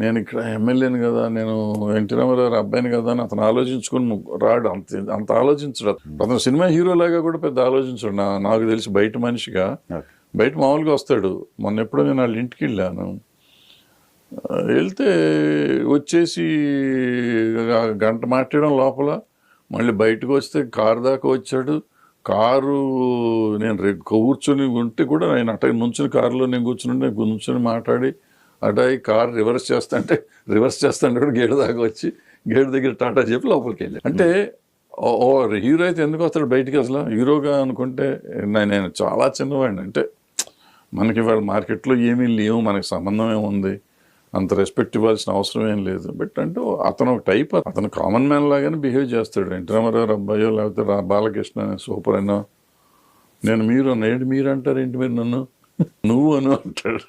నేను ఇక్కడ ఎమ్మెల్యేని కదా, నేను ఎన్టీ రామారావు అబ్బాయిని కదా అని అతను ఆలోచించుకుని రాడు. అంత అంత ఆలోచించడు అతను. సినిమా హీరోలాగా కూడా పెద్ద ఆలోచించడు. నాకు తెలిసి బయట మనిషిగా బయట మామూలుగా వస్తాడు. మొన్న ఎప్పుడో నేను వాళ్ళ ఇంటికి వెళ్ళాను. వెళ్తే వచ్చేసి గంట మాట్లాడడం లోపల, మళ్ళీ బయటకు వస్తే కారు దాకా వచ్చాడు. కారు నేను కూర్చొని ఉంటే కూడా ఆయన అట్ట నుంచుని కారులో నేను కూర్చొని మాట్లాడి అటాయి కారు రివర్స్ చేస్తాంటే కూడా గేటు దాకా వచ్చి గేటు దగ్గర టాటా చెప్పి లోపలికి వెళ్ళాను. అంటే ఓ హీరో అయితే ఎందుకు వస్తాడు బయటికి? అసలు హీరోగా అనుకుంటే నేను చాలా చిన్నవాడిని. అంటే మనకి వాళ్ళ మార్కెట్లో ఏమీ లేవు, మనకి సంబంధం ఏముంది, అంత రెస్పెక్ట్ ఇవ్వాల్సిన అవసరం ఏం లేదు. బట్ అంటే అతను ఒక టైప్, అతను కామన్ మ్యాన్ లాగానే బిహేవ్ చేస్తాడు. ఎన్టీ రామారావు అబ్బాయో లేకపోతే బాలకృష్ణ సూపర్ అయినా నేను మీరు అంటారు ఏంటి, మీరు నన్ను నువ్వు అని అంటాడు.